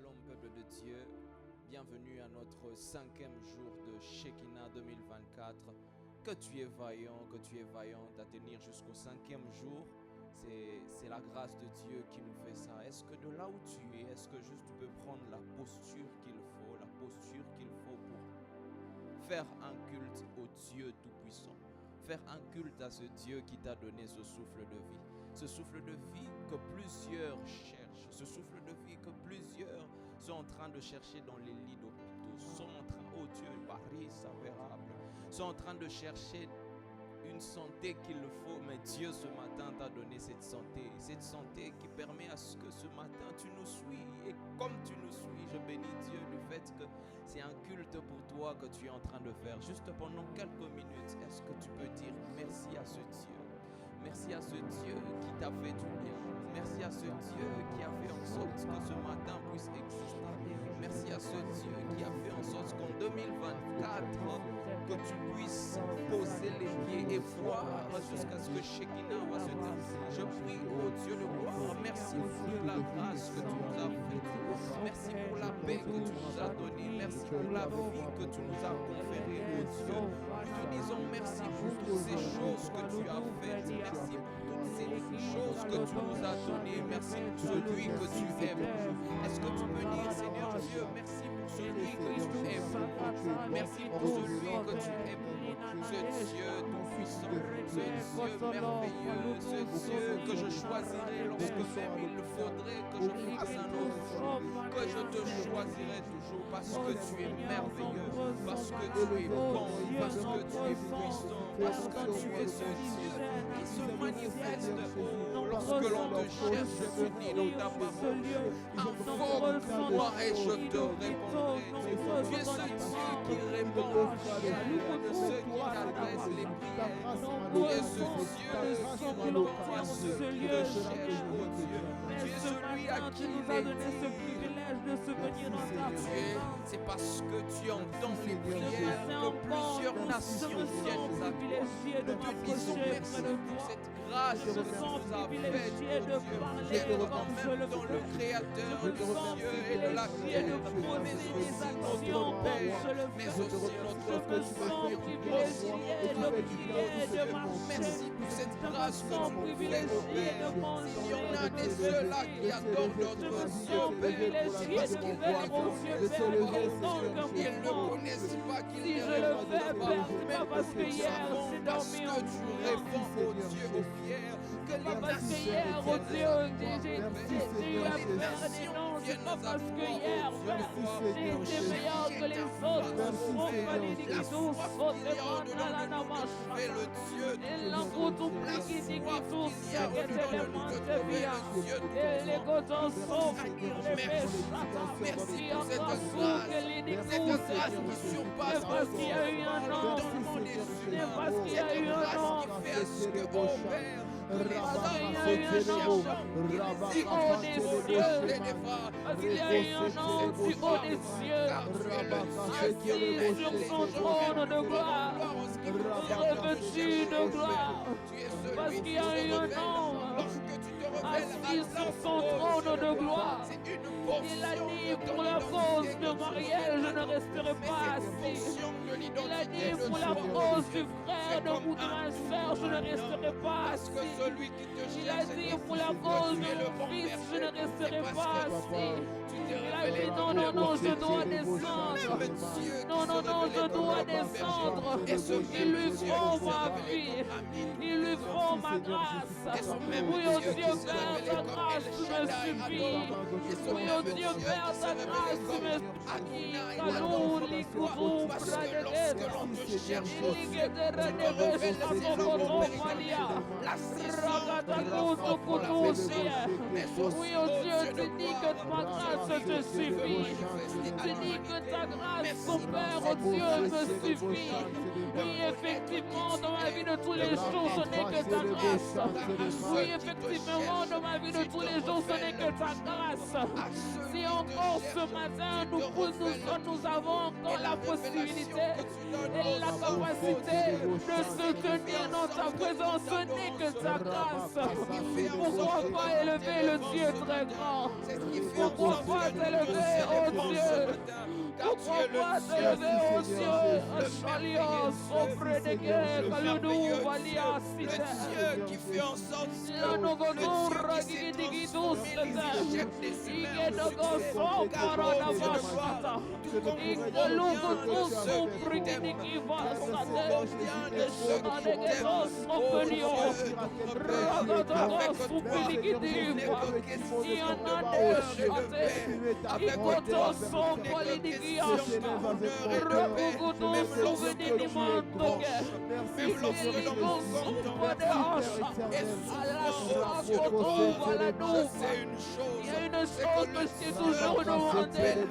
Shalom peuple de Dieu, bienvenue à notre 5e jour de Shekinah 2024. Que tu es vaillant, que tu es vaillante à tenir jusqu'au 5e jour. C'est la grâce de Dieu qui nous fait ça. Est-ce que de là où tu es, est-ce que juste tu peux prendre la posture qu'il faut pour faire un culte au Dieu Tout-Puissant, faire un culte à ce Dieu qui t'a donné ce souffle de vie. Ce souffle de vie que plusieurs cherchent, ce souffle de vie que plusieurs sont en train de chercher dans les lits d'hôpitaux, sont en train, oh Dieu, Paris, savérable, sont en train de chercher une santé qu'il le faut, mais Dieu ce matin t'a donné cette santé qui permet à ce que ce matin tu nous suis, et comme tu nous suis, je bénis Dieu du fait que c'est un culte pour toi que tu es en train de faire. Juste pendant quelques minutes, est-ce que tu peux dire merci à ce Dieu? Merci à ce Dieu qui t'a fait du bien. Merci à ce Dieu qui a fait en sorte que ce matin puisse exister. Merci à ce Dieu qui a fait en sorte qu'en 2024, que tu puisses poser les pieds et voir jusqu'à ce que Shekinah va se terminer. Je prie, oh Dieu de gloire, merci pour la grâce que tu nous as faite. Merci pour la paix que tu nous as donnée. Merci pour la vie que tu nous as conférée, oh Dieu. Nous te disons merci pour toutes ces choses que tu as faites. Merci pour toutes ces choses que tu nous as données. Merci pour celui que tu aimes. Est-ce que tu peux dire, Seigneur Dieu, merci pour celui que tu aimes. Merci pour celui que tu aimes. Ce Dieu tout-puissant, ce Dieu merveilleux, ce Dieu que je choisirai lorsque même il faudrait que je fasse un autre choix, que je te choisirai toujours parce que tu es merveilleux, parce que tu es bon, parce que tu es puissant, parce que tu es ce Dieu qui se manifeste lorsque l'on te cherche. Je dis dans ta parole, invoque-moi et je te répondrai. Tu es ce Dieu qui répond aux prières de ceux qui t'adressent les prières. Tu es ce Dieu qui répond à ceux qui le cherchent, oh Dieu. Tu es celui à qui nous a donné ce privilège de se venir dans ta présence. C'est parce que tu entends les prières que plusieurs nations viennent à toi. Nous te disons merci pour cette grâce que tu nous as faite, oh Dieu, d'être en même temps le Créateur du ciel et de la terre, mais aussi notre Père, mais aussi notre compagnon. Merci pour cette grâce que tu nous fais, oh Père. Il y en a des ceux-là qui adorent notre Dieu, Père, parce qu'ils veulent aux yeux, ils ne connaissent pas qu'ils ne répondent pas, mais parce que hier, parce que tu réponds, oh Dieu, aux prières, que les nations viennent c'est pas parce que hier, j'ai été meilleur que les autres, merci pour cette grâce qui surpasse parce qu'il y a eu un an, parce qu'il y a eu un an qui fait à ce que, oh Père, parce qu'il y a eu un an du haut des cieux, parce qu'il y a eu un an du haut des cieux, assis sur son trône de gloire, revêtu de gloire, parce qu'il y a eu un an assis sur son trône de gloire. Il a dit pour la cause de Marielle, je ne resterai pas assis. Il a dit pour la cause du frère de ma soeur, je ne resterai pas assis. Il a dit pour la cause de mon fils, je ne resterai pas assis. Il a dit non, non, non, je dois descendre. Non, non, non, je dois descendre. Ils lui feront ma vie. Ils lui feront ma grâce. Oui, oh Dieu, Père, ta grâce me suffit. Oui, oh Dieu, Père, ta grâce me suffit. Parce que lorsque l'on te cherche, tu te révèles la oui, oh Dieu, tu dis que ma grâce te suffit. Tu dis que ta grâce, ton Père, oh Dieu, me suffit. Oui, effectivement, dans ma vie de tous les jours, ce n'est que ta grâce. Oui, effectivement, dans ma vie de tous les jours, ce n'est que ta grâce. Si encore ce matin, nous avons encore la possibilité et la capacité de se tenir dans ta présence, ce n'est que ta grâce. Pourquoi pas élever le Dieu très grand? Pourquoi pas t'élever pas t'élever aux cieux, Chalia, Sopre de Guerre, Kaludou, Valia, le Cité. Dieu qui fait en sorte que La le Nogodura, Dieu qui Gigi, s'est transformé, il jette des humains Ige au Nogo, succès. Sopara, Car, oh Dieu, Navashata. tu comprends Ige Lugo, bien de ceux qui Sopre, t'aiment. Gigi, Tu comprends Vasate. bien de ceux qui Shade, t'aiment. Getos, Oh Opelio. Dieu, notre Père, Ragadogo, avec toi, Supeligi, il n'est Diva. que question de Ianade, bonheur et de Shate. paix. Avec Ikoto, toi, Sopali, il n'est que Digi, question de Ashta. bonheur et de paix. Ragugudu, Même lorsque Souveni, l'on est Dimandoge. proche, même lorsque l'on Ikirigo, est content, Supade, Asha. et Allah, souvent, Shako, Tuva, la je Nouva. sais une chose, Il y a une c'est chose que que le je t'ai Dieu toujours qui demandé. s'appelle,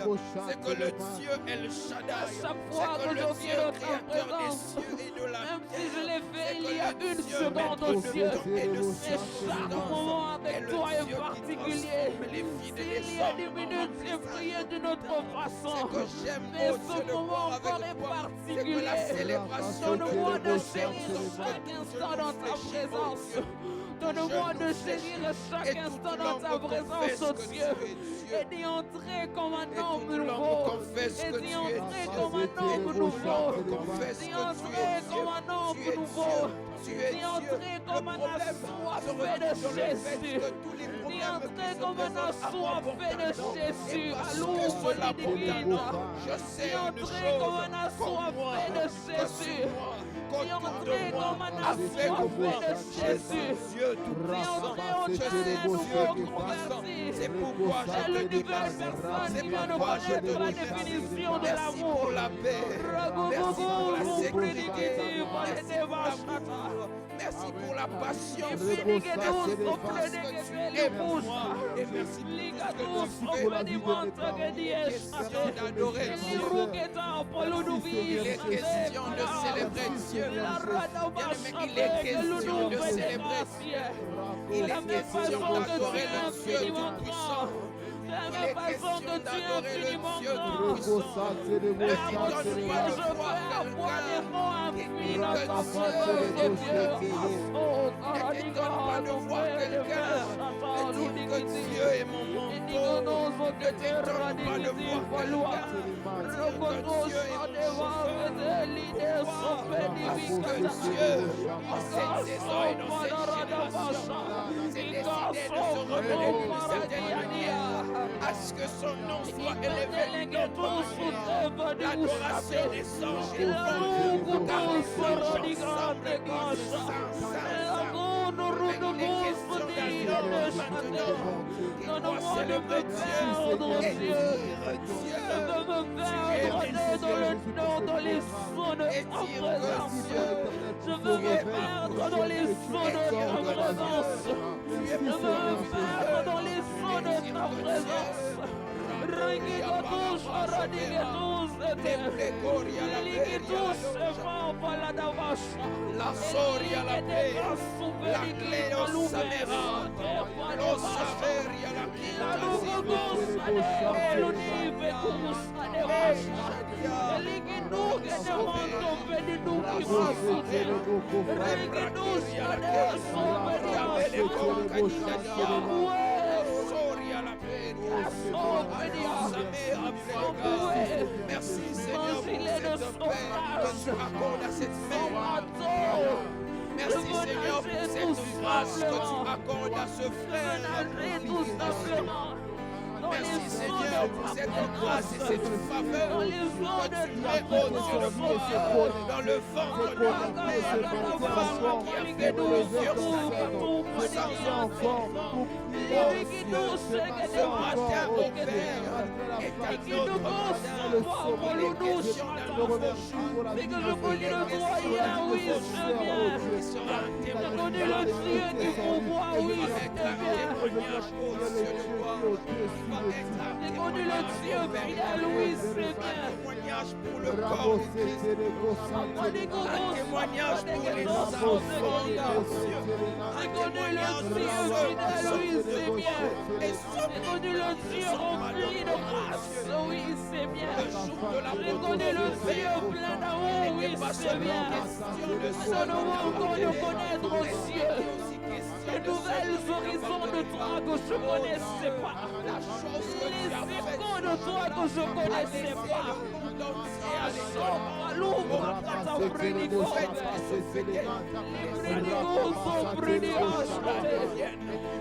c'est que le Dieu El À Shaddai, chaque c'est fois que que le je Dieu viens dans ta créateur des présence, cieux et de la même si je terre, l'ai fait c'est il que y a le une Dieu seconde, maître oh de Dieu, temps et de mais chaque circonstances, moment est avec le toi est Dieu qui particulier. transforme les vies des S'il y a des hommes en minutes, j'ai prié remplissage. d'une autre façon. C'est que j'aime, Mais oh ce Dieu, de moment voir encore avec est toi, c'est que particulier. la célébration Donne-moi de de nos chérir chaque instant dans ta présence. Donne-moi de chérir chaque instant dans ta présence, oh Dieu. Et d'y entrer comme un homme nouveau. Et d'y entrer comme un homme nouveau. D'y entrer comme un homme nouveau. D'y entrer comme un assoiffé de Jésus. D'y entrer comme un assoiffé de Jésus. Allouve les divines. D'y entrer comme un assoiffé de Jésus. D'y entrer comme un assoiffé de Jésus. D'y entrer au Dieu nouveau converti. C'est pourquoi C'est le nouvelle personne qui vient de connaître la définition de l'amour. pour la paix. Merci pour la sécurité. Merci pour l'amour. Merci pour la patience. Et merci pour d'adorer Dieu. Il est question de célébrer Dieu. Il est question de célébrer Dieu. Il est question d'adorer le Dieu tout-puissant. Il est question d'adorer le Dieu tout-puissant. Ne lui donne pas de voir quelqu'un qui dit que Dieu est Dieu. Ne lui donne pas de voir quelqu'un qui dit que Dieu est mon mentor. Ne te donne pas de voir quelqu'un qui dit que Dieu est mon parce que Dieu, en cette saison et dans cette génération, s'est décidé de se révéler d'une certaine manière à ce que son nom soit élevé dans l'adoration des anges et l'ange, car les anges ensemble disent Donne-moi de me perdre, Dieu. Je veux me perdre dans les sons de ta présence. Je veux me perdre dans les sons de ta présence. Je veux me perdre dans les sons de ta présence. La soria la paix, la clé au samera, lo saveria la merci Seigneur pour cette paix que tu accordes à cette femme. Merci Seigneur pour cette grâce que tu accordes à ce frère. Merci Seigneur pour cette grâce et cette faveur que tu mets au Dieu de gloire dans le ventre de la mère, femme qui a fait plusieurs sacrifices sans enfant. Ce matin, au Père, est notre bénédiction dans le Mais que je connais le croyant, oui, c'est bien. Je connais le Dieu qui pourvoit, oui, c'est bien. Je connais le Dieu fidèle, oui, c'est bien. Témoignage pour le corps de Christ. Un témoignage pour les enfants de Dieu. Je connais le Dieu fidèle, oui, c'est bien. Je connais le Dieu rempli de grâce, oui, c'est bien. Je connais le Dieu plein d'amour, oui, c'est bien. Donne-moi encore de connaître Dieu. nouvelles horizons de toi que je ne connaissais pas. Les échos de toi que je ne connaissais pas. L'ouvre à ta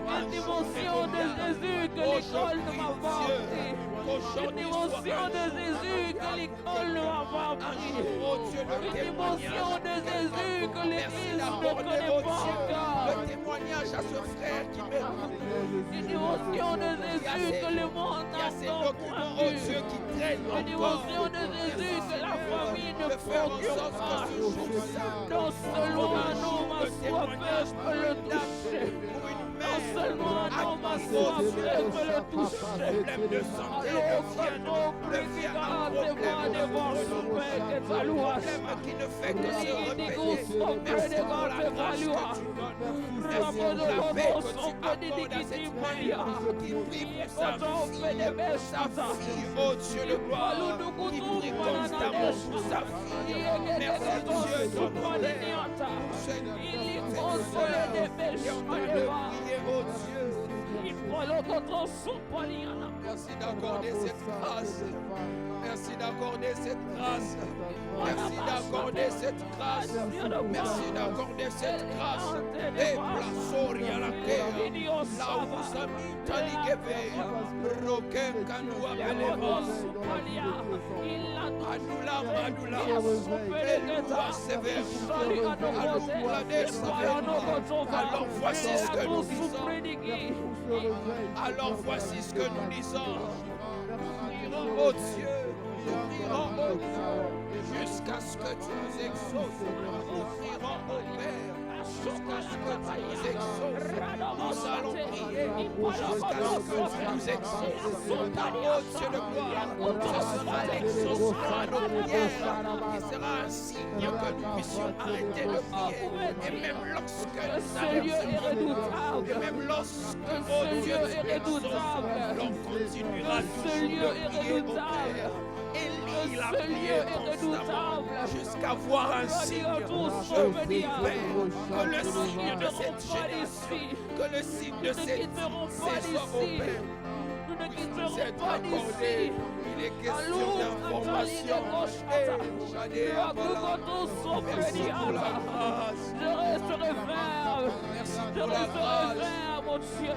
une dimension de Jésus que l'école ne m'a pas appris. Une dimension de Jésus que l'école ne m'a pas appris. Une dimension de Jésus que l'Église ne connaît pas encore. Le témoignage à ce frère qui m'écoute. Une dimension de Jésus que le monde n'a pas vu. Une dimension de Jésus que la famille ne procure pas. Non seulement un homme assoiffé peut le toucher. Non seulement un homme assoiffé peut le toucher. Alors que ton président devant devoir souper que ta loi. Qui ne fait que se répéter. Oh Dieu le gloire, qui prie constamment pour sa fille. Merci Dieu de oh Dieu. Merci d'accorder cette grâce. Merci d'accorder cette grâce. Merci d'accorder cette grâce. Merci d'accorder cette grâce. Et plaçoria la terre. Là où vous avez taligévé. Roquin canoua beleva. Anoula madoula. Et nous sévère. Alors voici ce que nous disons. Alors voici ce que nous disons. Oh Dieu, nous prierons au Dieu jusqu'à ce que tu nous exauces. Nous prierons au Père jusqu'à ce que tu nous exauces. Nous allons prier jusqu'à ce que tu nous exauces. Oh Dieu de gloire, ce sera l'exaucement de nos prières qui sera un signe que nous puissions arrêter de prier. Et même lorsque oh Dieu, tu exauces, l'on continuera toujours de prier au Père. Élie la prière constamment jusqu'à voir un signe. Je prie, Père, que le signe de cette génération, que le signe de cette saison au Père, nous être accordé. Il est question d'information. Merci pour la grâce. Je resterai ferme. Merci Je pour la resterai grâce. ferme, mon Dieu.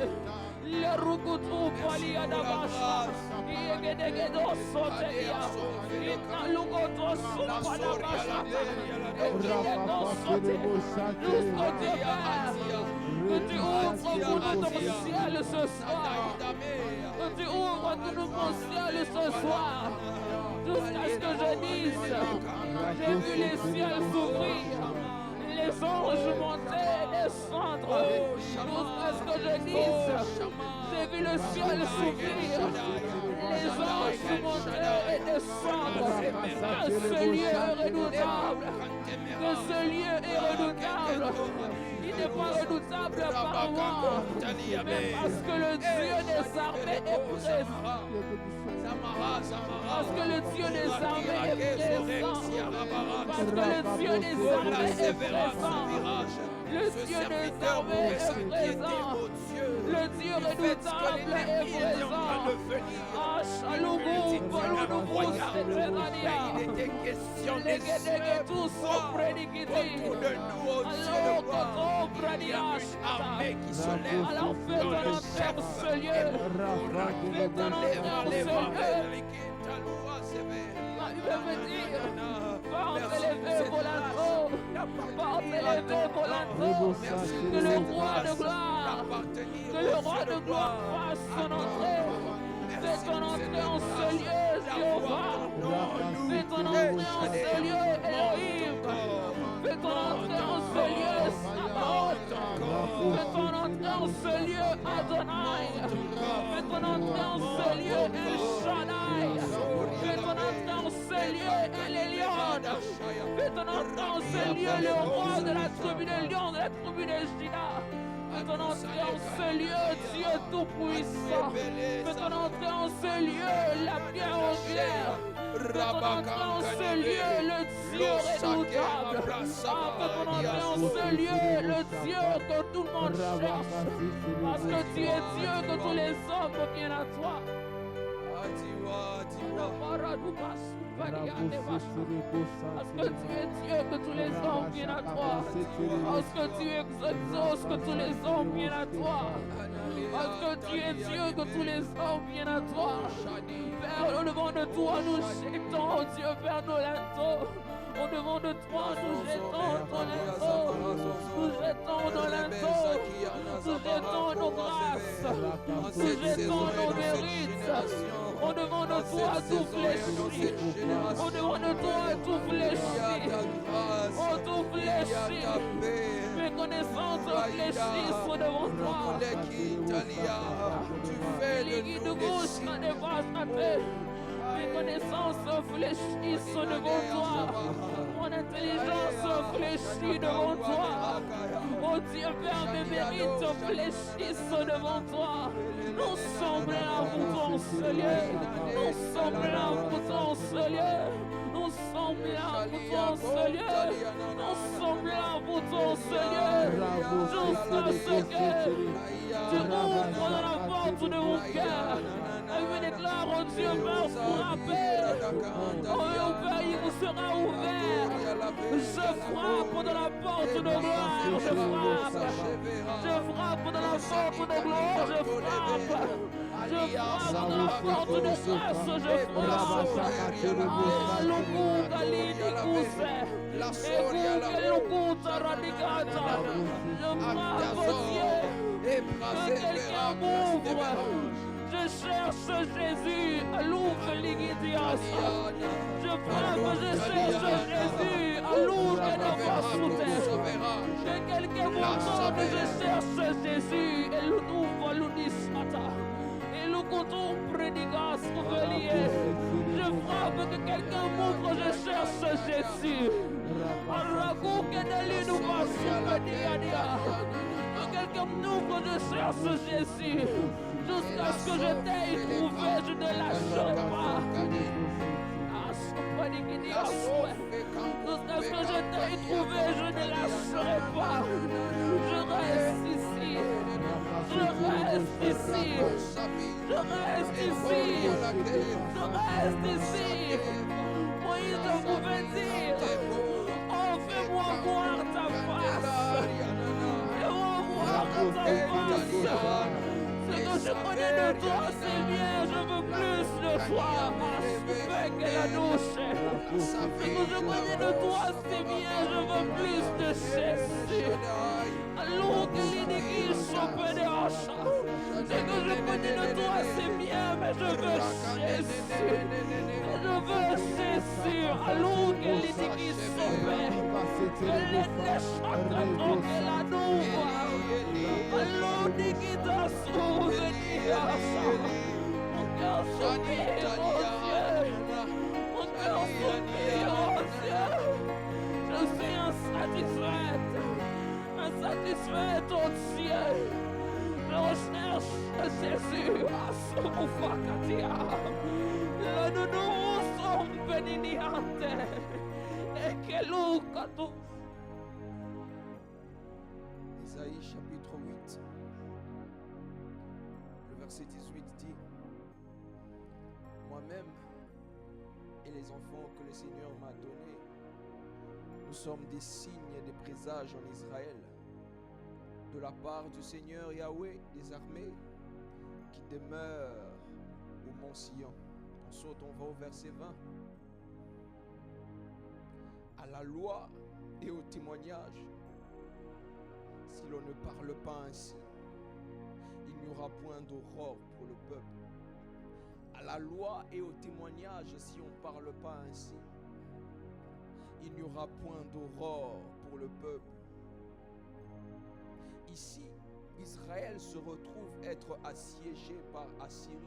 Le rukutu pali adabasha. Yegedegedo sotelia. Italugoto supadabasha. Yegedegedo sote. Jusqu'au Dieu Père. Que tu ouvres pour nous ton ciel ce soir. Que tu ouvres tout mon ciel ce soir. Jusqu'à ce que je dise, j'ai vu les ciels s'ouvrir. Les anges monter et descendre. Jusqu'à ce que je dise, j'ai vu le ciel s'ouvrir. Les anges monter et descendre. Que ce lieu est redoutable. Que ce lieu est redoutable. Il n'est pas redoutable par moi. Parce que le Dieu des armées est présent. Parce que le Dieu des armées est présent. Parce que le Dieu des armées est présent. Le Dieu des armées est présent. Le Dieu redoutable est présent. Ah, Chalougou, Balougou, Sétrénania. Il était question Les Guédégués tous sont prédicés. Alors, Coton, Bradias, qui se lève. alors faites un entrée en ce lieu. Faites un entrée en ce lieu. Je veux dire, porte élevé volanto, porte élevé volanto, que le roi de gloire fasse son entrée. Fais ton entrée en ce lieu, Jéhovah. Fais ton entrée en ce lieu, Elohim. Fais ton entrée en ce lieu, Sabaoth. Fais ton entrée en ce lieu, Adonai. Fais ton entrée en ce lieu, El Shaddai. Fais ton entrée en ce lieu, El Elyon. Fais ton entrée en ce lieu, le roi de la tribu de Lion, de la tribu de Juda. Fais ton entrée en ce lieu, Dieu Tout-Puissant. Fais ton entrée en ce lieu, la pierre angulaire. Fais ton entrée en ce lieu, le Dieu redoutable. Fais ton entrée en ce lieu, le Dieu que tout le monde cherche. Parce que tu es Dieu, que tous les hommes viennent à toi. Parce que tu es Dieu, que tous les hommes viennent à toi. Parce que tu exauces, que tous les hommes viennent à toi. Parce que tu es Dieu, que tous les hommes viennent à toi. Père, au devant de toi, nous jetons, oh Dieu, vers nos linteaux. Au devant de toi, nous jetons ton linteau. Nous jetons nos linteaux. Nous jetons nos grâces. Nous jetons nos mérites. Au devant de toi, tout fléchit. Au devant de toi, tout fléchit. Oh, tout fléchit. Mes connaissances fléchissent au devant toi. Mes connaissances fléchissent devant toi. Mon intelligence fléchit devant toi. Oh Dieu, Père, mes mérites fléchissent devant toi. Nous sommes là pour ton ce lieu. Nous sommes là pour ton ce lieu. Nous sommes là pour ton ce lieu. Nous sommes là pour ton ce lieu. Jusqu'à ce que tu ouvres dans la porte de mon cœur. Et je déclare, oh Dieu, Père, frappez. Oh Père, il vous sera ouvert. Je frappe dans la porte de gloire. Je frappe. Je frappe dans la porte de gloire. Je frappe. Je frappe dans la porte de grâce. Je frappe. Ah, l'oku galini kuse. Eku keluku taradikata. Je frappe, oh Dieu. Que quelqu'un m'ouvre. Je cherche Jésus, l'ouvre l'iguidiasa. Je frappe, je cherche Jésus, l'ouvre que quelqu'un m'entende, je cherche Jésus, et l'ouvre l'unisata. Et le coton prédigas ouvrier. Je frappe que quelqu'un m'ouvre, je cherche Jésus. Arago que de nous passe que quelqu'un m'ouvre, je cherche Jésus. Jusqu'à ce que je t'aie trouvé, je ne lâcherai pas. Jusqu'à ce que je t'aie trouvé, je ne lâcherai pas. Je reste ici. Je reste ici. Je reste ici. Je reste ici. Moïse pouvait dire, oh, fais-moi voir ta face. Fais-moi voir ta face. Ce que je connais de toi, c'est bien, je veux plus de toi. Que la douche. Ce que je connais de toi, c'est bien, je veux plus de Jésus. Alors que l'inéquité chope des achats. Ce que je connais de toi, c'est bien, mais je veux Jésus. Je veux Jésus. Alors que l'inéquité chope. Que les chacun que la nouvelle. Alors l'inéquité souvenir. Mon cœur soupire, oh Dieu. Mon cœur soupire, oh Dieu. Je suis insatisfaite. Insatisfaite, oh Dieu. Je recherche Jésus. Asumufakatia. Le nounou son beniniante. Et que Lucas. Isaïe chapitre 8. Le verset 18 dit: moi-même et les enfants que le Seigneur m'a donnés, nous sommes des signes et des présages en Israël, de la part du Seigneur Yahweh des armées, qui demeure au mont Sion. On saute, on va au verset 20. À la loi et au témoignage, si l'on ne parle pas ainsi, il n'y aura point d'aurore pour le peuple. À la loi et au témoignage, si on ne parle pas ainsi, il n'y aura point d'aurore pour le peuple. Ici, Israël se retrouve être assiégé par Assyrie,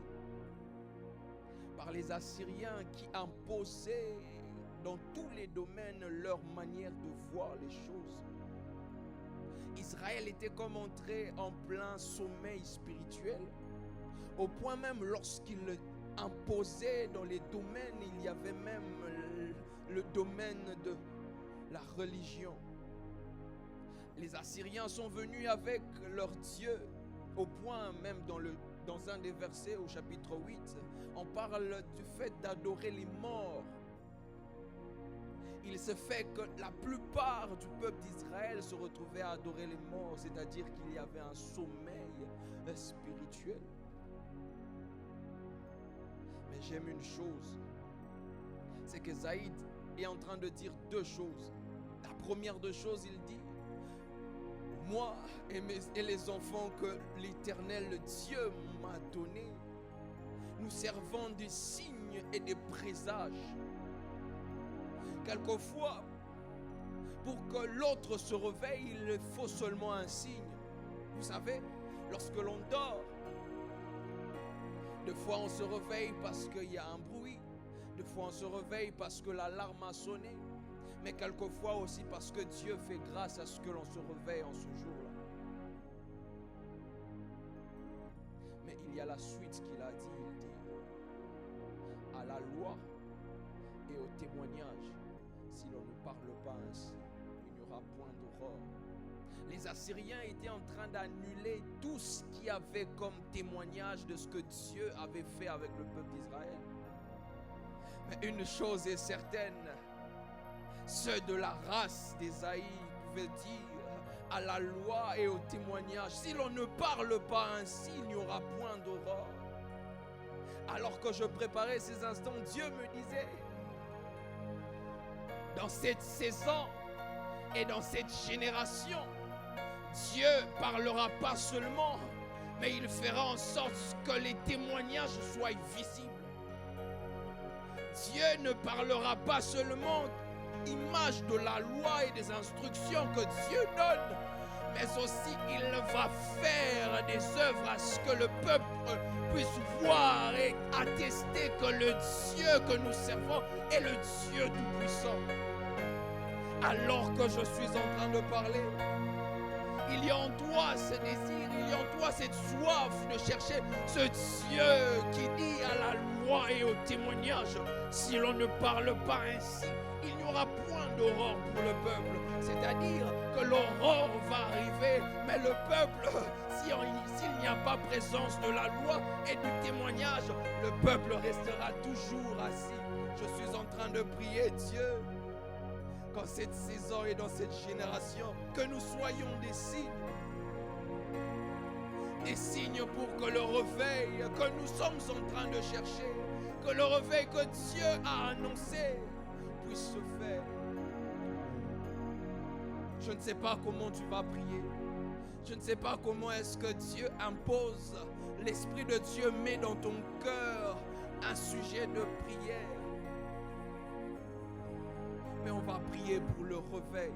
par les Assyriens qui imposaient dans tous les domaines leur manière de voir les choses. Israël était comme entré en plein sommeil spirituel, au point même lorsqu'il imposait dans les domaines, il y avait même le domaine de la religion. Les Assyriens sont venus avec leur Dieu, au point même dans un des versets au chapitre 8, on parle du fait d'adorer les morts. Il se fait que la plupart du peuple d'Israël se retrouvait à adorer les morts, c'est-à-dire qu'il y avait un sommeil spirituel. Mais j'aime une chose, c'est que Zaïd est en train de dire deux choses. La première des choses, il dit: moi et les enfants que l'Éternel Dieu m'a donnés, nous servons des signes et des présages. Quelquefois, pour que l'autre se réveille, il faut seulement un signe. Vous savez, lorsque l'on dort, des fois on se réveille parce qu'il y a un bruit, des fois on se réveille parce que l'alarme a sonné, mais quelquefois aussi parce que Dieu fait grâce à ce que l'on se réveille en ce jour-là. Mais il y a la suite qu'il a dit, il dit: à la loi et au témoignage, si l'on ne parle pas ainsi, il n'y aura point d'aurore. Les Assyriens étaient en train d'annuler tout ce qui avait comme témoignage de ce que Dieu avait fait avec le peuple d'Israël. Mais une chose est certaine, ceux de la race d'Ésaïe pouvaient dire: à la loi et au témoignage, si l'on ne parle pas ainsi, il n'y aura point d'aurore. Alors que je préparais ces instants, Dieu me disait: dans cette saison et dans cette génération, Dieu parlera pas seulement, mais il fera en sorte que les témoignages soient visibles. Dieu ne parlera pas seulement image de la loi et des instructions que Dieu donne, mais aussi il va faire des œuvres à ce que le peuple puisse voir et attester que le Dieu que nous servons est le Dieu tout-puissant. Alors que je suis en train de parler, il y a en toi ce désir, il y a en toi cette soif de chercher ce Dieu qui dit à la loi et au témoignage: si l'on ne parle pas ainsi, il n'y aura point d'aurore pour le peuple. C'est-à-dire que l'aurore va arriver, mais le peuple, s'il n'y a pas présence de la loi et du témoignage, le peuple restera toujours assis. Je suis en train de prier Dieu, dans cette saison et dans cette génération, que nous soyons des signes pour que le réveil que nous sommes en train de chercher, que le réveil que Dieu a annoncé puisse se faire. Je ne sais pas comment tu vas prier. Je ne sais pas comment est-ce que Dieu impose. L'Esprit de Dieu met dans ton cœur un sujet de prière. Mais on va prier pour le réveil.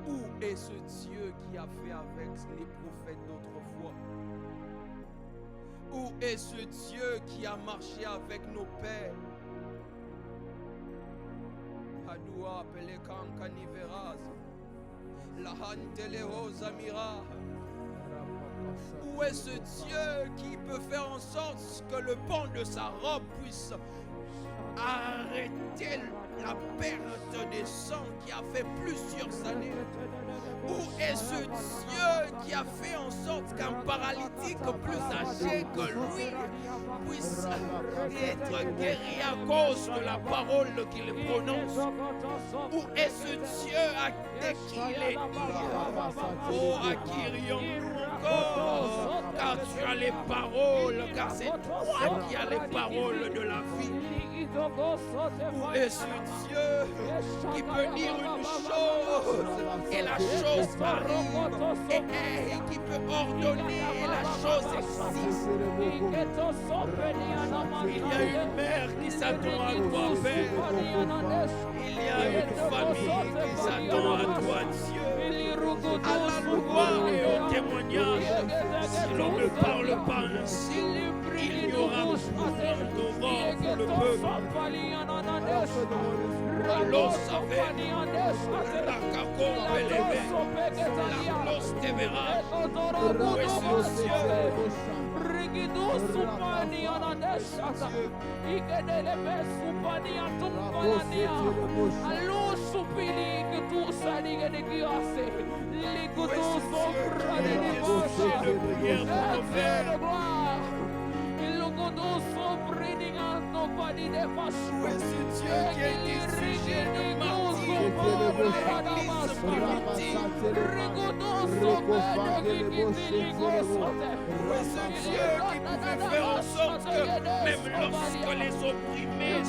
Où est ce Dieu qui a fait avec les prophètes d'autrefois? Où est ce Dieu qui a marché avec nos pères? Adua pelekan kaniveraz, lahanteleho zamira. Où est ce Dieu qui peut faire en sorte que le pan de sa robe puisse arrêter la perte des sangs qui a fait plusieurs années? Où est ce Dieu qui a fait en sorte qu'un paralytique plus âgé que lui puisse être guéri à cause de la parole qu'il prononce? Où est ce Dieu à qui il est dit: oh, à qui irions-nous encore? Car tu as les paroles, car c'est toi qui as les paroles de la vie. Où est ce Dieu qui peut dire une chose et la chose arrive, et qui peut ordonner et la chose existe? Il y a une mère qui s'attend à toi, Père. Il y a une famille qui s'attend à toi, Dieu. À la loi et au témoignage, si l'on ne parle pas ainsi, il n'y aura point d'aurore pour le peuple. Los saber, la cacon beleve, la los devera. Où est ce Dieu? Où est ce Dieu qui a été sujet de martyr pour l'Église primitive? Où est ce Dieu qui pouvait faire en sorte que même lorsque les opprimés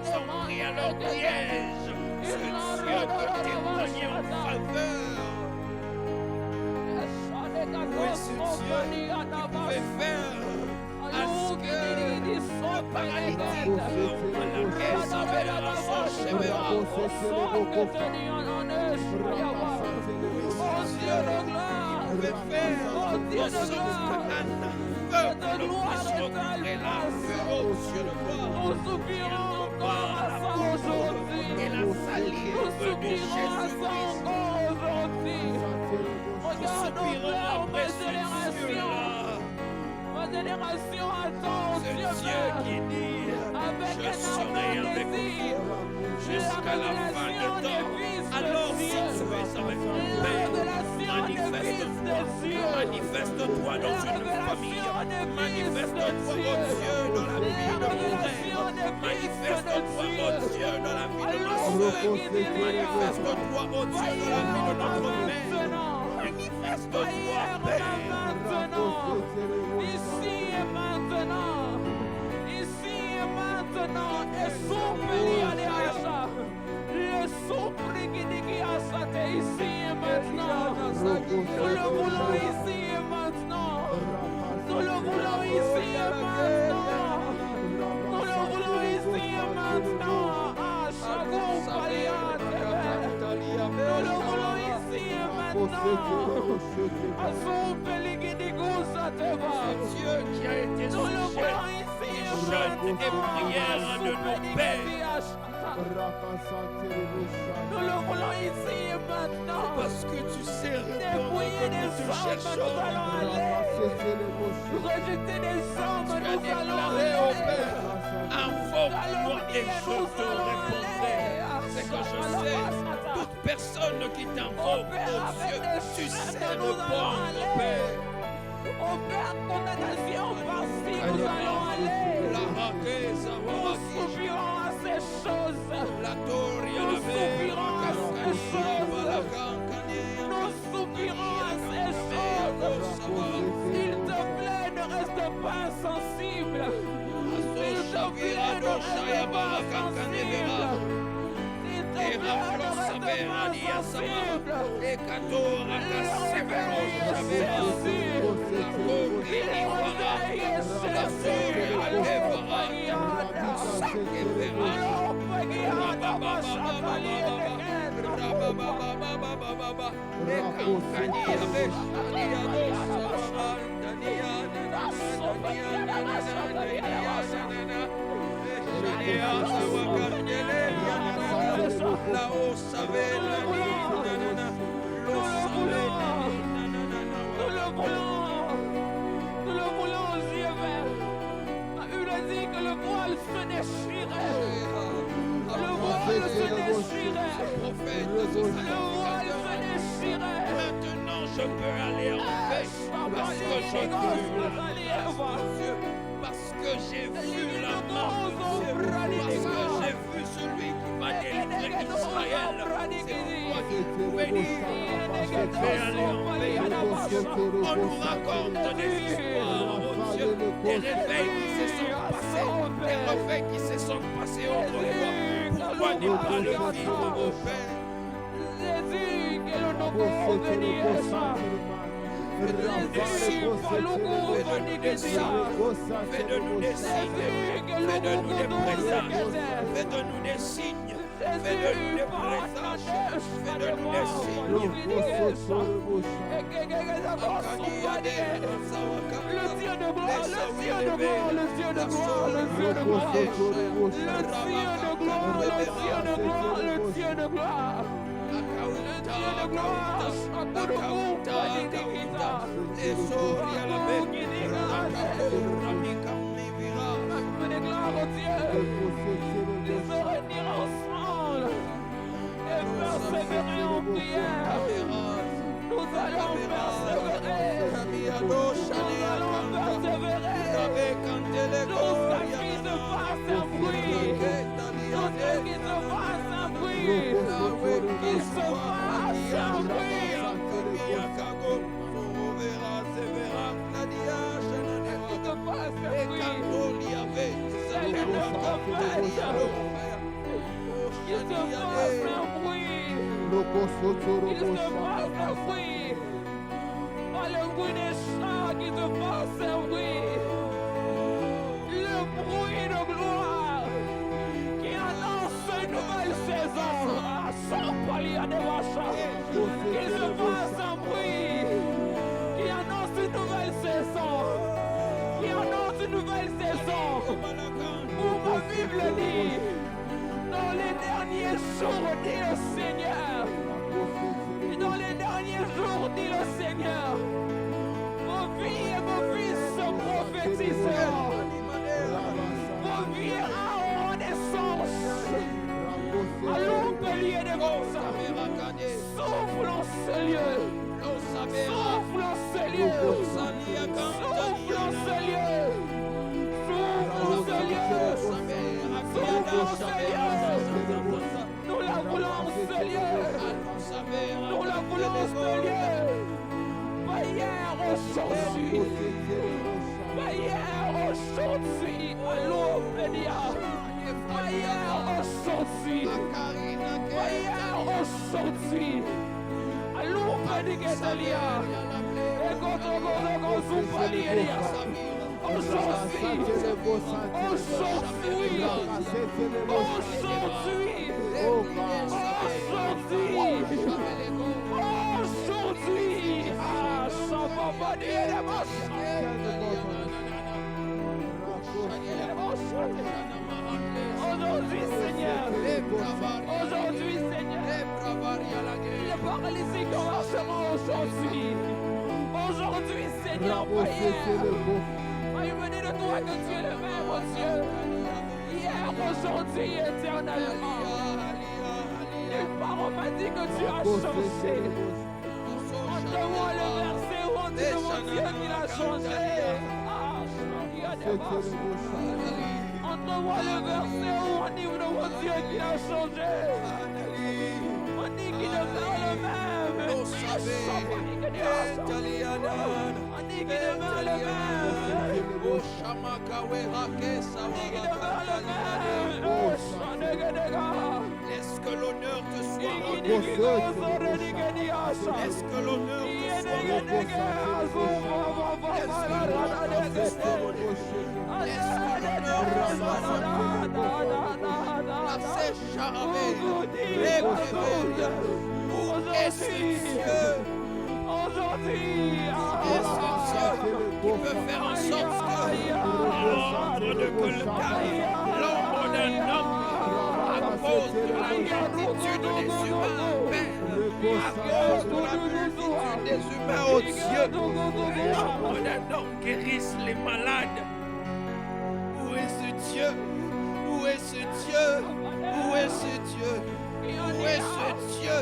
sont pris à leur piège, ce Dieu peut témoigner en faveur? Où est ce Dieu qui pouvait faire à ce que le paralytique à la caisse avait la chevera? Oh Dieu de gloire, qui pouvait faire en sorte que Anne peuple puisse recouvrer la feu, oh Dieu de gloire. Et la salive de Jésus-Christ. Nous soupirons après ce Dieu-là. Génération attend Ce Dieu qui dit, je serai avec vous jusqu'à la fin du temps. Alors si tu es avec mon Père, manifeste-toi dans une famille, manifeste-toi, oh Dieu, dans la vie de mon frère, manifeste-toi, oh Dieu, dans la vie de ma soeur, manifeste-toi, oh Dieu, dans la vie de notre mère, manifeste-toi, Père. Ici et maintenant, et soupli à l'Éacha, le soupli qui dit à sa tête ici et maintenant, nous le voulons ici et maintenant, nous le voulons ici et maintenant, nous le voulons ici et maintenant, à Chagou Paliate, nous le voulons ici et maintenant, à soupli qui dit à Dieu qui a été sujet des jeûnes et prières de nos pères. Nous le voulons ici et maintenant. Parce que tu sais répondre Dépouiller que des nous te hommes, cherchons. nous allons aller. Rejeter des hommes, Tu as nous allons déclaré au aller. Père, invoque-moi et je te répondrai. C'est que je sais, toute personne qui t'invoque, oh Dieu, tu sais répondre, oh Père. Au Père, condamnation par-ci, nous allons aller. Nous soupirons à ces choses. Nous soupirons à ces choses. Nous soupirons à ces choses. S'il te plaît, ne reste pas insensible. S'il te plaît, ne reste pas insensible. S'il te plaît, ne reste pas insensible. Nous le voulons aux yeux verts. Il a dit que le voile se déchirait. Le voile se déchirait. Le voile se déchirait. Maintenant je peux aller en paix parce que j'ai vu la main de Dieu, parce que j'ai vu celui qui va délivrer Israël. C'est pourquoi tu pouvais dire, je vais aller en paix. On nous raconte des histoires, oh Dieu, des réveils qui se sont passés, des réveils qui se sont passés autrefois. Pourquoi ne pas le vivre, mon Père? Jésus, que le nom béni ça. Jésus, fais-de-nous des signes, fais-de-nous des signes, fais-de-nous des présages, fais-de-nous des signes, fais-de-nous des présages, fais-de-nous des signes. Le Dieu de gloire Dieu de gloire, le Dieu de gloire, le Dieu de gloire. Le Dieu de gloire, le Dieu de gloire, le Dieu de gloire. Le Dieu de gloire, je déclare au Dieu, nous se réunir ensemble et persévérer en prière. Nous allons persévérer. Nous allons persévérer. Jusqu'à qui se fasse un bruit. Jusqu'à qui se fasse un bruit. Qu'il se fasse un bruit. Qu'il se fasse un bruit. C'est le prophète. Qu'il se fasse un bruit. Qu'il se fasse un bruit. Pas le bruit des chats qui se fasse un bruit. Le bruit de gloire qui annonce une nouvelle saison. Sans palier de vache. Qu'il se fasse un bruit qui annonce une nouvelle saison. Qui annonce une nouvelle saison. Pour ma Bible dit, dans les derniers jours, dit le Seigneur. Dans les derniers jours, dit le Seigneur, vos filles et vos fils se prophétiseront. Vos vies auront naissance. Allons palier de Bossa. Souffle en ce lieu. Souffle en ce lieu. Souffle en ce lieu. Souffle en ce lieu. Souffle en ce lieu. Nous la voulons en ce lieu. Nous la voulons en ce lieu. Pas hier, aujourd'hui. Pas hier, aujourd'hui. Allô, Pédia. Pas hier, aujourd'hui. Pas hier, aujourd'hui. Allô, Pédia. Et quand on aujourd'hui, Seigneur, les paralysiques marcheront aujourd'hui. Aujourd'hui, Seigneur, il venait de toi que tu es le même, oh Dieu. Hier, aujourd'hui, éternellement. Les parents m'ont dit que tu as changé. Montre-moi le verset où on dit de mon Dieu qu'il a changé. Montre-moi le verset où on dit de mon Dieu qu'il a changé. On dit qu'il demeure le même. On dit qu'il demeure le même. Laisse que l'honneur te soit rendu. Laisse que l'honneur te soit qui peut faire en sorte l'ombre d'un homme à cause de la multitude des humains, Père, à cause de la multitude des humains, oh Dieu, l'ombre d'un homme guérisse les malades. Où est ce Dieu? Où est ce Dieu? Où est ce Dieu? Où est ce Dieu?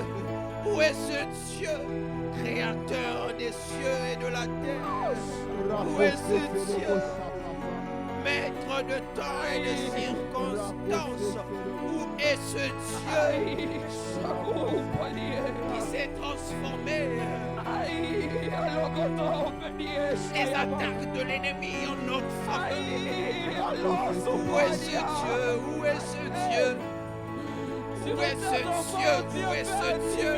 Où est ce Dieu? Créateur des cieux et de la terre. Où est ce Dieu? Maître de temps et de circonstances. Où est ce Dieu qui s'est transformé? Les attaques de l'ennemi en notre faveur. Où est ce Dieu? Où est ce Dieu? Où est ce Dieu? Où est ce Dieu?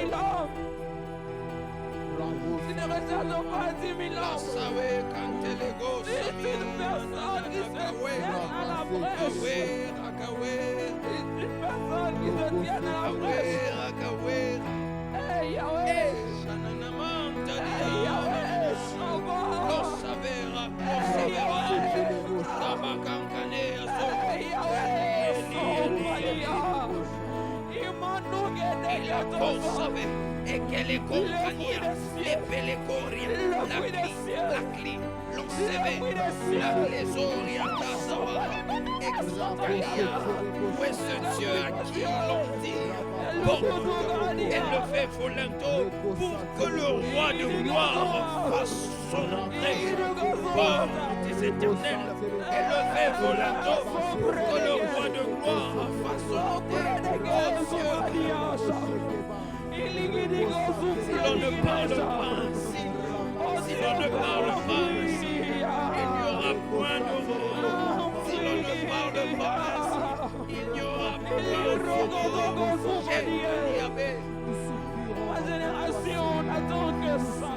Tu ne regardes pas 10 000 ans. C'est une personne qui se tient à la brèche. C'est une personne qui se tient à la brèche. Hey Yahweh. Hey Yahweh. Hey Yahweh. la consove e che le compagnia, le pelecoria, la cli, non seve, la clésoria tasava, exocalia. Où est ce Dieu à qui l'on dit, bon, élevé volontaire pour que le roi de gloire fasse son entrée. Bon, des éternels, élevé volontaire pour que le roi de gloire fasse son entrée. Oh Dieu, si l'on ne parle pas ainsi, si l'on ne parle pas ainsi, il n'y aura point de roi. Si l'on ne parle pas ainsi, il n'y aura point de Ma génération n'attend que ça.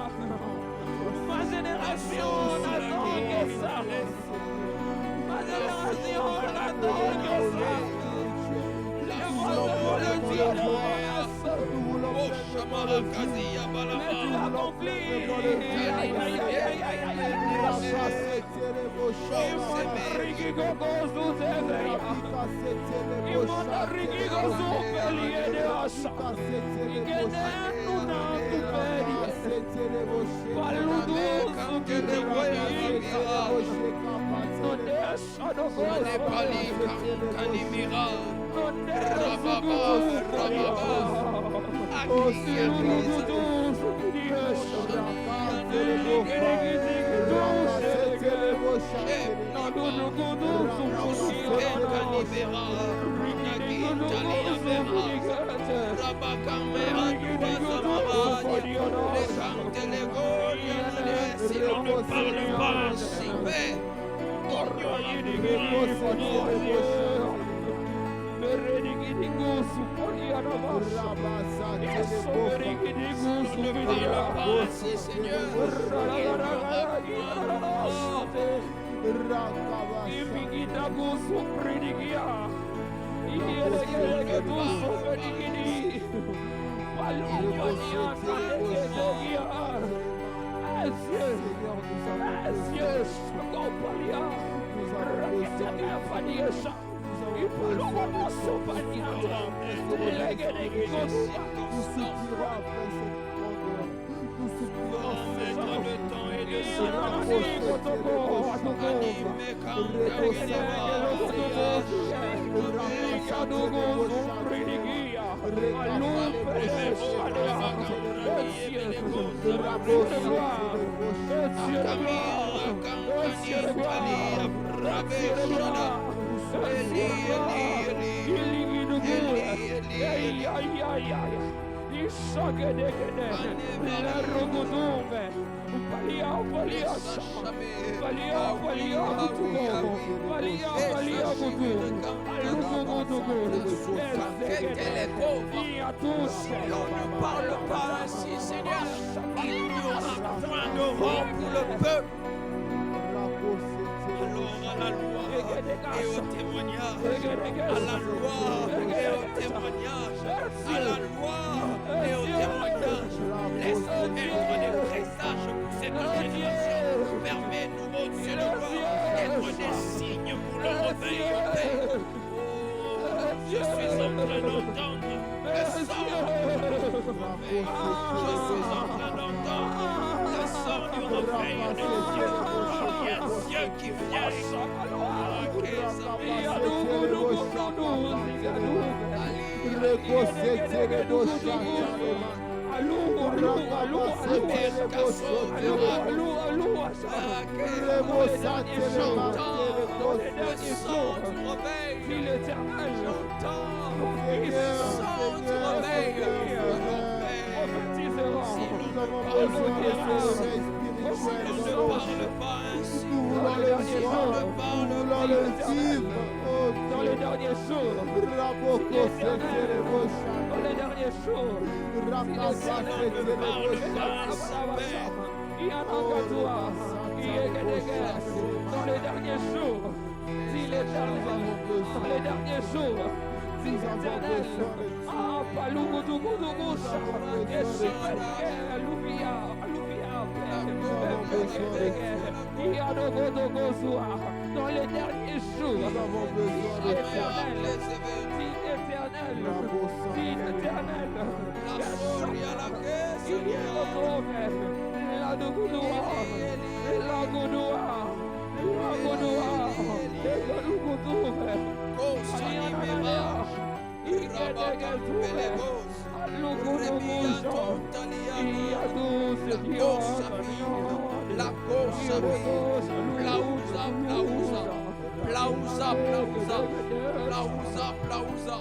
Ma génération n'attend que ça. Ma génération n'attend que ça. Le Dieu de grâce. Mais tu l'accomplis. Aïe, aïe, aïe, aïe, aïe. Si l'on ne parle pas ainsi, Seigneur, il n'y aura point de roi pour le peuple. Alors à la loi et au témoignage, à la loi et au témoignage, à la loi et au témoignage. Laisse-nous être des présages pour cette génération. Permets-nous, ô Dieu de gloire, d'être des signes pour le réveil de paix. Oh, je suis en train d'entendre le sang du réveil. Je suis en train d'entendre le sang du réveil de Dieu. Il y a Dieu qui vient. Dans les derniers jours, si l'Éternel, ah, Alléluia. dans les derniers jours. Nous avons besoin de Éternel, vie éternelle, vie éternelle. La Gudua, la Gudua, la Gudua, la Gudua, la cosa plausa,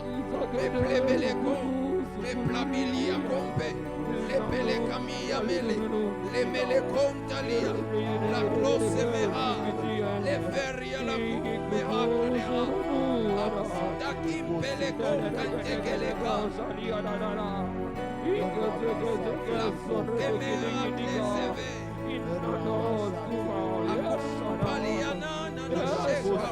me plebele me plabilia compe, le pele camilla mele, le mele contalia, la close mera, le feria la mera canera, da kim pele concante che le ca, la fuke mera pleseve, paliana na sheka,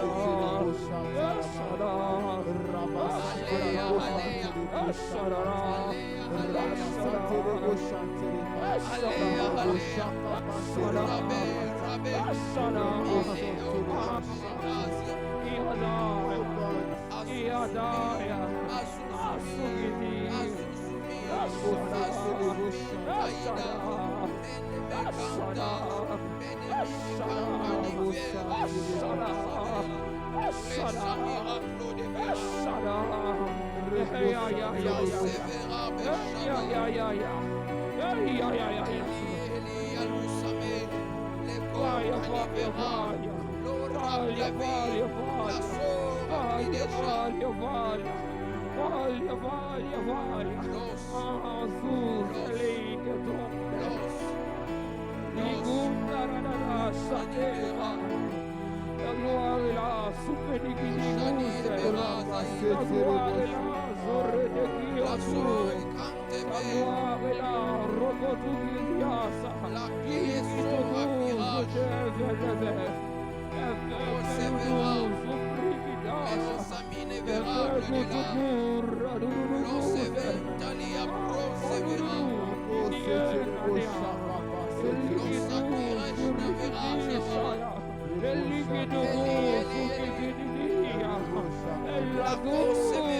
la gloire est là,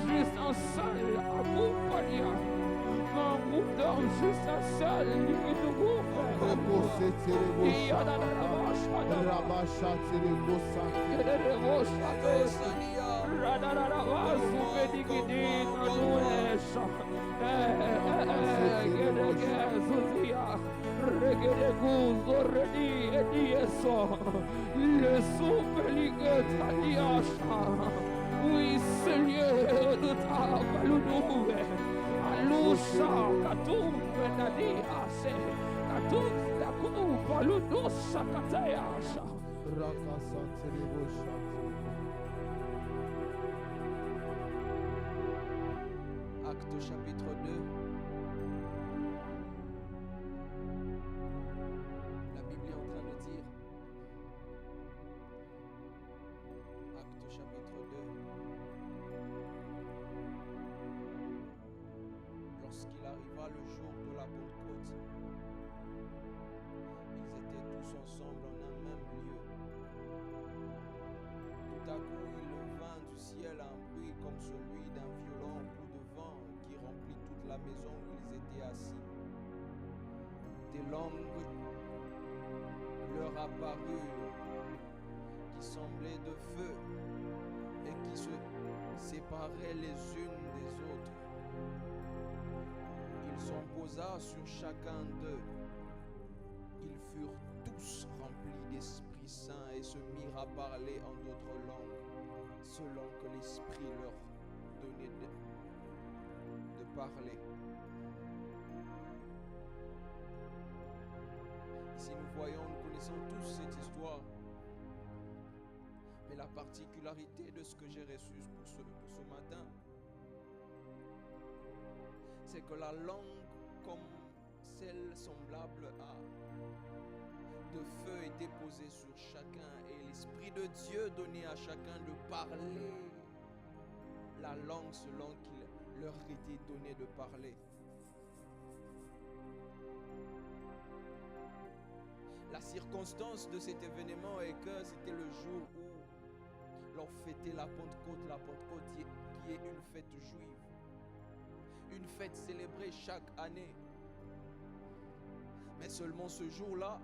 juste un seul accompagnant. Un groupe d'hommes juste un seul oui, Seigneur, de ta palounou, alousa, katou, benadi, ase, katou, lakou, palounou, sakatayasa. Actes chapitre 2. La Bible est en train de dire, Actes chapitre 2, lorsqu'il arriva le jour de la Pentecôte, ils étaient tous ensemble en un même lieu. Tout à coup, il vint du ciel un bruit comme celui d'un violent coup de vent qui remplit toute la maison où ils étaient assis. Des langues leur apparurent qui semblaient de feu et qui se séparaient les unes des autres. Il s'en posa sur chacun d'eux. Ils furent tous remplis d'Esprit Saint et se mirent à parler en d'autres langues, selon que l'Esprit leur donnait de parler. Ici nous voyons, nous connaissons tous cette histoire. Mais la particularité de ce que j'ai reçu pour ce matin, c'est que la langue, comme celle semblable à de feu, était posée sur chacun et l'Esprit de Dieu donnait à chacun de parler la langue selon qu'il leur était donné de parler. La circonstance de cet événement est que c'était le jour où l'on fêtait la Pentecôte qui est une fête juive, une fête célébrée chaque année. Mais seulement ce jour-là,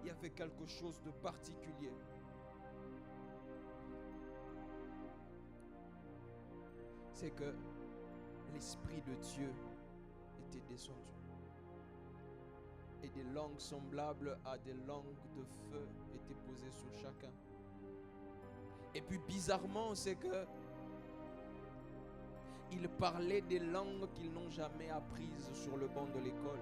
il y avait quelque chose de particulier. C'est que l'Esprit de Dieu était descendu. Et des langues semblables à des langues de feu étaient posées sur chacun. Et puis bizarrement, c'est que ils parlaient des langues qu'ils n'ont jamais apprises sur le banc de l'école.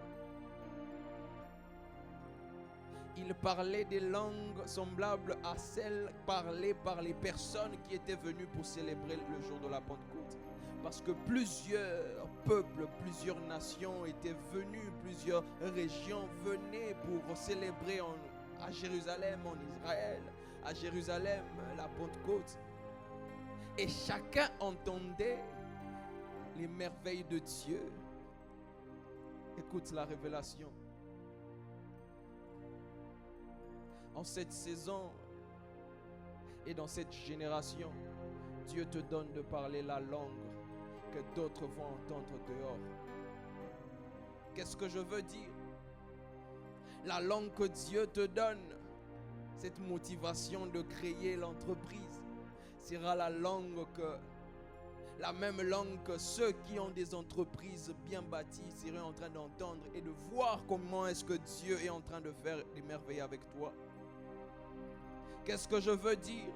Ils parlaient des langues semblables à celles parlées par les personnes qui étaient venues pour célébrer le jour de la Pentecôte. Parce que plusieurs peuples, plusieurs nations étaient venues, plusieurs régions venaient pour célébrer à Jérusalem, en Israël, à Jérusalem, la Pentecôte. Et chacun entendait les merveilles de Dieu. Écoute la révélation. En cette saison et dans cette génération, Dieu te donne de parler la langue que d'autres vont entendre dehors. Qu'est-ce que je veux dire? La langue que Dieu te donne, cette motivation de créer l'entreprise, sera la même langue que ceux qui ont des entreprises bien bâties seraient en train d'entendre et de voir comment est-ce que Dieu est en train de faire des merveilles avec toi. Qu'est-ce que je veux dire?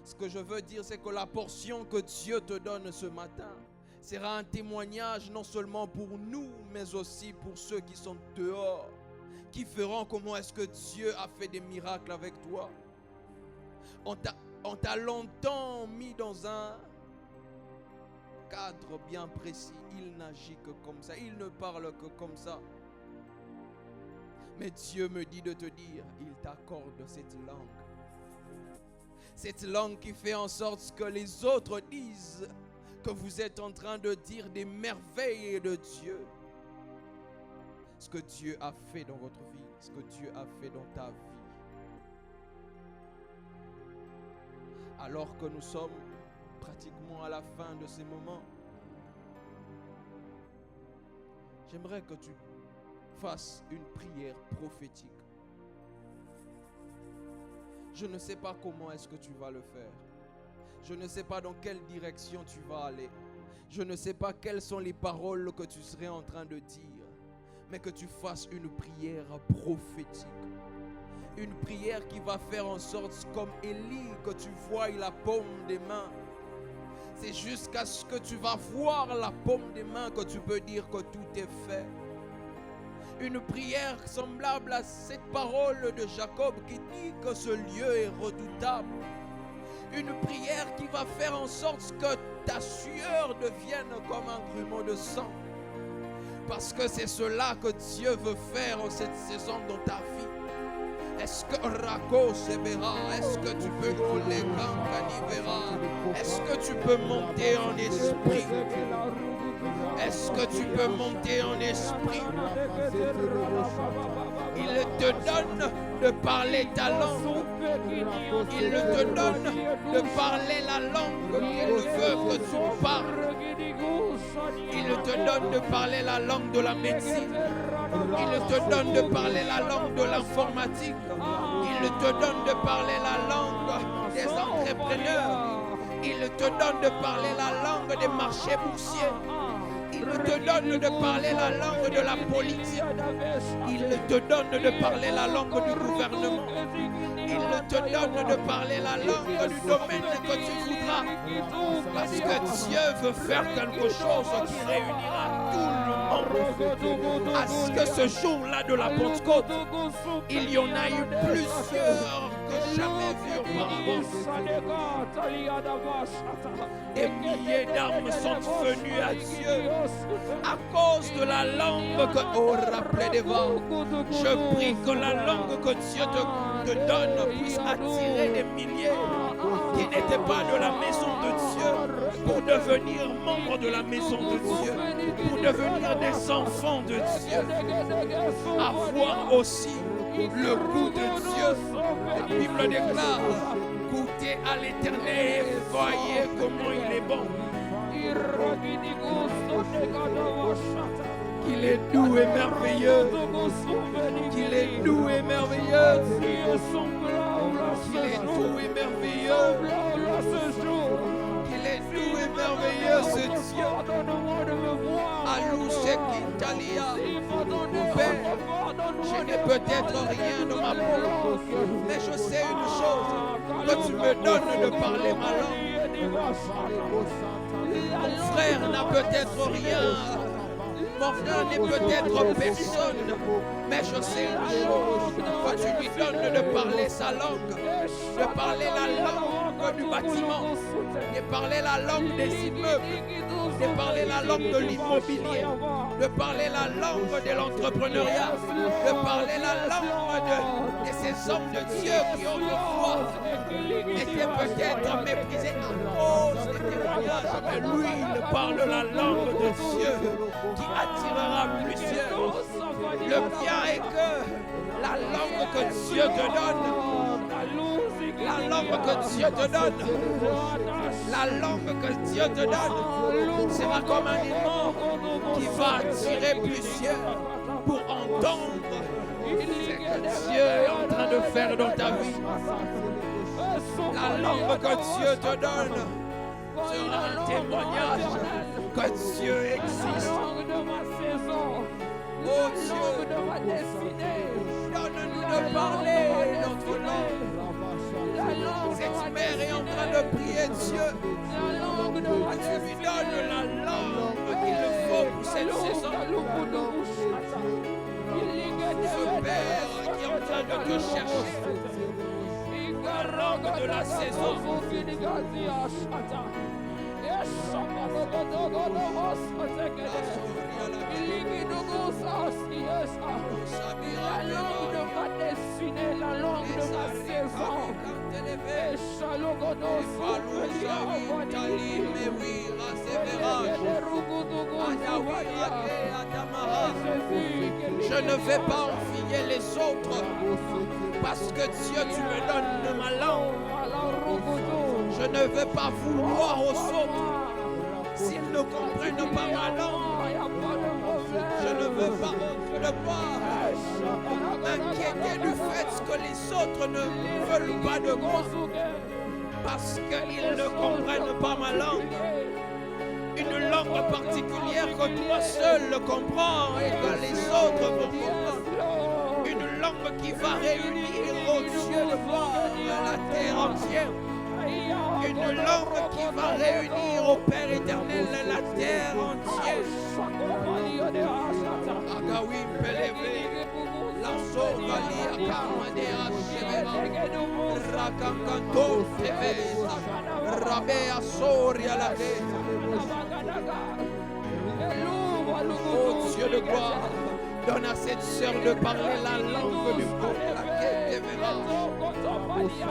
Ce que je veux dire, c'est que la portion que Dieu te donne ce matin sera un témoignage non seulement pour nous, mais aussi pour ceux qui sont dehors, qui verront comment est-ce que Dieu a fait des miracles avec toi. On t'a longtemps mis dans un cadre bien précis. Il n'agit que comme ça, il ne parle que comme ça. Mais Dieu me dit de te dire, il t'accorde cette langue. Cette langue qui fait en sorte que les autres disent que vous êtes en train de dire des merveilles de Dieu. Ce que Dieu a fait dans votre vie, ce que Dieu a fait dans ta vie. Alors que nous sommes pratiquement à la fin de ces moments, j'aimerais que tu fasses une prière prophétique. Je ne sais pas comment est-ce que tu vas le faire. Je ne sais pas dans quelle direction tu vas aller. Je ne sais pas quelles sont les paroles que tu serais en train de dire. Mais que tu fasses une prière prophétique. Une prière qui va faire en sorte, comme Élie, que tu vois la paume des mains. C'est jusqu'à ce que tu vas voir la paume des mains que tu peux dire que tout est fait. Une prière semblable à cette parole de Jacob qui dit que ce lieu est redoutable. Une prière qui va faire en sorte que ta sueur devienne comme un grumeau de sang. Parce que c'est cela que Dieu veut faire en cette saison dans ta vie. Est-ce que Rako se verra? Est-ce que tu peux rouler verra? Est-ce que tu peux monter en esprit? Est-ce que tu peux monter en esprit? Il te donne de parler ta langue. Il te donne de parler la langue qu'il veut que tu parles. Il te donne de parler la langue de la médecine. Il te donne de parler la langue de l'informatique. Il te donne de parler la langue des entrepreneurs. Il te donne de parler la langue des marchés boursiers. Il te donne de parler la langue de la politique. Il te donne de parler la langue du gouvernement. Il te donne de parler la langue du domaine que tu voudras. Parce que Dieu veut faire quelque chose qui réunira tout le monde. à ce que ce jour-là de la Pentecôte, il y en a eu plusieurs que jamais vus auparavant. Des milliers d'âmes sont venues à Dieu à cause de la langue que, oh, rappelez des vents. Je prie que la langue que Dieu te donne puisse attirer des milliers qui n'étaient pas de la maison de Dieu pour devenir membres de la maison de Dieu, pour devenir des enfants de Dieu, avoir aussi le goût de Dieu. La Bible déclare: goûtez à l'Éternel et voyez comment il est bon. Qu'il est doux et merveilleux. Qu'il est doux et merveilleux. Qu'il est doux et merveilleux. Qu'il est doux et merveilleux ce Dieu. Alouche Kintalia. Père, je n'ai peut-être rien de ma bouche, mais je sais une chose, que tu me donnes de parler ma langue. Mon frère n'a peut-être rien. Mon frère n'est peut-être personne, mais je sais une chose, que tu lui donnes de parler sa langue, de parler la langue du bâtiment, de parler la langue des immeubles, de parler la langue de l'immobilier, de parler la langue de l'entrepreneuriat, de parler la langue de ces hommes de Dieu qui autrefois étaient peut-être méprisés à cause des témoignages, mais lui, il parle la langue de Dieu qui attirera plusieurs. Le bien est que la langue que Dieu te donne, la langue que Dieu te donne, la langue que Dieu te donne sera comme un aimant qui va attirer plusieurs pour entendre ce que Dieu est en train de faire dans ta vie. La langue que Dieu te donne sera un témoignage que Dieu existe. Oh Dieu, donne-nous de parler notre langue. Cette mère est en train de prier Dieu. Tu lui donnes la langue qu'il faut pour cette saison. Ce Père qui est en train de te chercher. La langue de la saison. La langue de ma destinée, la langue de ma saison. Je ne vais pas envier les autres parce que Dieu, tu me donnes ma langue. Je ne veux pas vouloir aux autres s'ils ne comprennent pas ma langue. Je ne veux pas m'inquiéter du fait que les autres ne veulent pas de moi parce qu'ils ne comprennent pas ma langue. Une langue particulière que toi seul comprends et que les autres vont comprendre. Une langue qui va réunir aux yeux de voir la terre entière. Une langue qui va réunir au Père éternel la terre entière. Agawi Peleve, la Sovalia Kamadea Shevela, Rakankanto Tevesa, Rabea Soria la Oh Dieu de gloire, donne à cette sœur de parler la langue du peuple.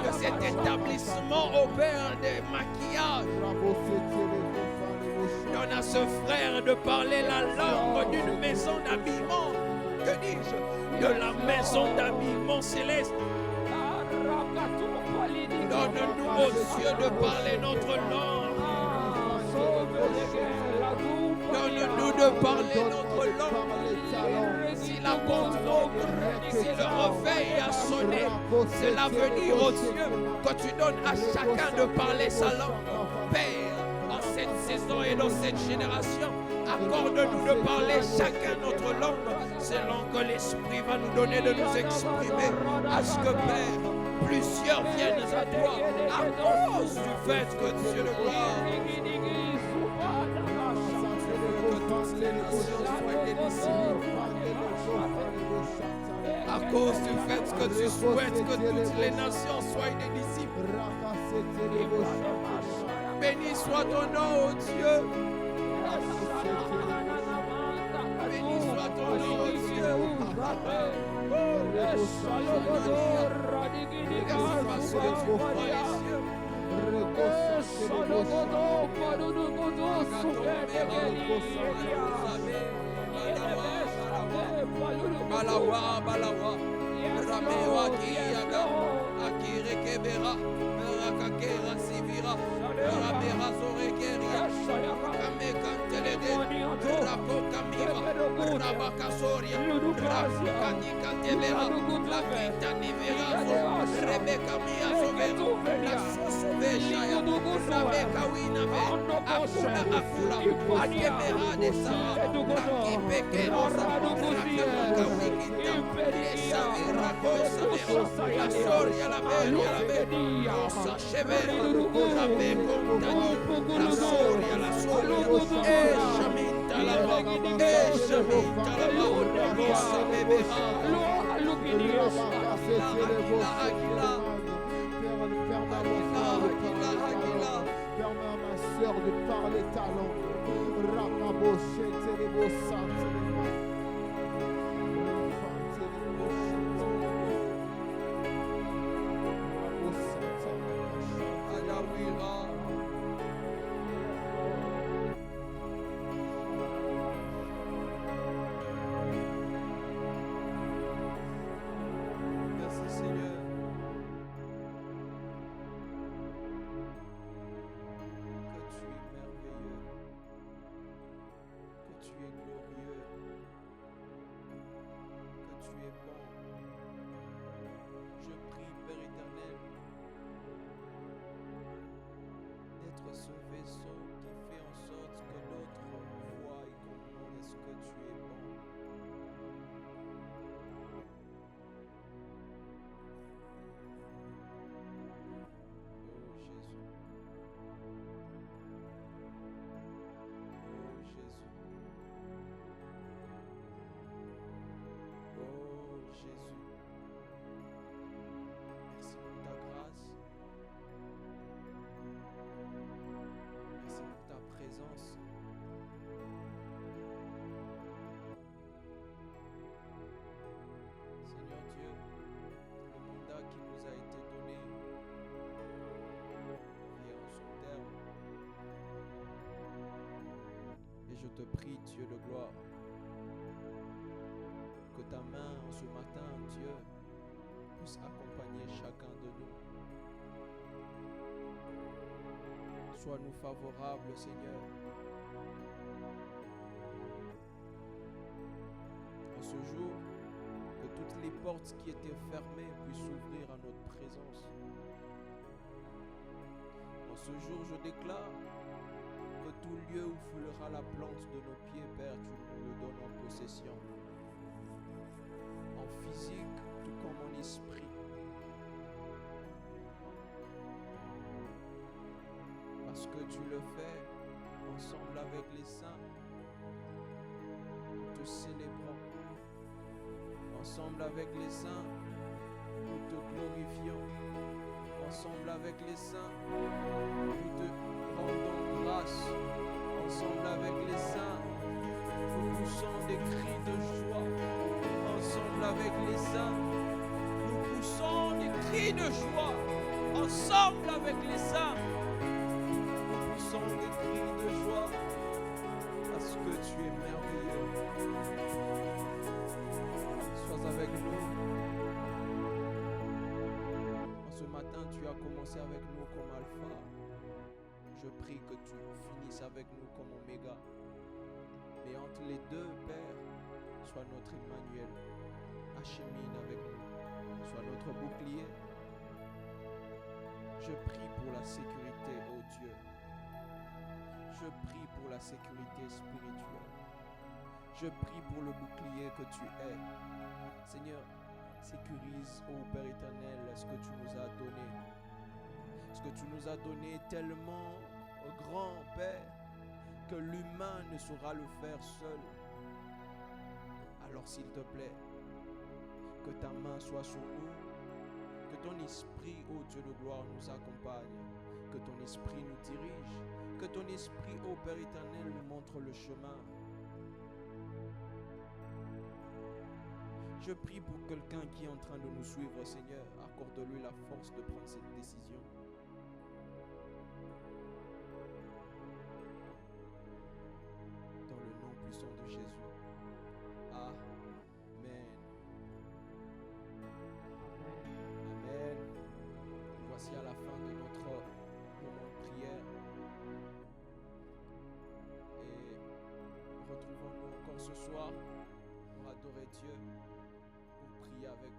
Que cet établissement opère des maquillages. Donne à ce frère de parler la langue d'une maison d'habillement. Que dis-je? De la maison d'habillement céleste. Donne-nous aux cieux de parler notre langue. Donne-nous de parler notre langue. Si la porte s'ouvre, si le réveil a sonné, c'est l'avenir au Dieu que tu donnes à chacun de parler sa langue. Père, dans cette saison et dans cette génération, accorde-nous de parler chacun notre langue, selon que l'Esprit va nous donner de nous exprimer. À ce que, Père, plusieurs viennent à toi à cause du fait que Dieu le gloire. toutes les nations soient des disciples. À cause du fait que tu souhaites que toutes les nations soient des disciples. Béni soit ton nom, oh Dieu. Béni soit ton nom, oh Dieu. Balawa, balawa, Ramewa Kiyaga, Akire Kebera, Rakakera Sivira, Ramera Zorekeria, Kamekantelede, Rako Kamiva, Rabakasoria, Rakanika Tebera, Lakita Niverazo, Rebecca Mia Sovero, La Susuveshaya, Rebecca Winave, Akula Akula, Akemera de Sara, Akipeke Rosa, Rakamaka Wikita, Esavera Cosa Vera, La Soria, la Beria, la Beria, Rosa Chevera, la Becontani, la Soria, Esciamenta la Vaga, Esciamenta la Vaga, Rosa Bebera, Permets à ma soeur de parler ta langue. Rakaboche, Telebosa, Merci Seigneur. Que tu es merveilleux, que tu es glorieux, que tu es bon. Je prie, Père éternel, d'être ce vaisseau qui fait en sorte que l'autre voie et comprenne est-ce que tu es bon. Merci pour ta grâce. Merci pour ta présence. Seigneur Dieu, le mandat qui nous a été donné vient en son terme. Et je te prie, Dieu de gloire, que ta main en ce matin, Dieu, puisse accompagner chacun de nous. Sois-nous favorables, Seigneur. En ce jour, que toutes les portes qui étaient fermées puissent s'ouvrir à notre présence. En ce jour, je déclare que tout lieu où foulera la plante de nos pieds, Père, tu nous le donnes en possession. En physique, tout comme en esprit. Parce que tu le fais ensemble avec les saints. Nous te célébrons. Ensemble avec les saints, nous te glorifions. Ensemble avec les saints, nous te rendons grâce. Ensemble avec les saints, nous poussons des cris de joie. Ensemble avec les saints, nous poussons des cris de joie. Ensemble avec les saints, nous poussons des cris de joie. Parce que tu es merveilleux. Sois avec nous. En ce matin, tu as commencé avec nous comme Alpha. Je prie que tu finisses avec nous comme Oméga. Mais entre les deux, Père, sois notre Emmanuel. Achemine avec nous. Sois notre bouclier. Je prie pour la sécurité, ô Dieu. Je prie pour la sécurité spirituelle. Je prie pour le bouclier que tu es. Seigneur, sécurise, ô Père éternel, ce que tu nous as donné. Ce que tu nous as donné est tellement grand, Père, que l'humain ne saura le faire seul. Alors s'il te plaît, que ta main soit sur nous, que ton esprit, ô Dieu de gloire, nous accompagne, que ton esprit nous dirige, que ton esprit, ô Père éternel, nous montre le chemin. Je prie pour quelqu'un qui est en train de nous suivre, Seigneur, accorde-lui la force de prendre cette décision. Dans le nom puissant de Jésus. Amen. Amen. Voici à la fin de notre moment de prière. Et retrouvons-nous encore ce soir pour adorer Dieu, pour prier avec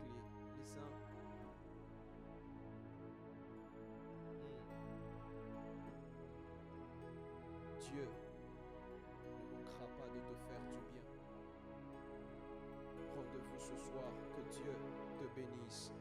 les saints. Dieu ne manquera pas de te faire du bien. Rendez-vous ce soir. Que Dieu te bénisse.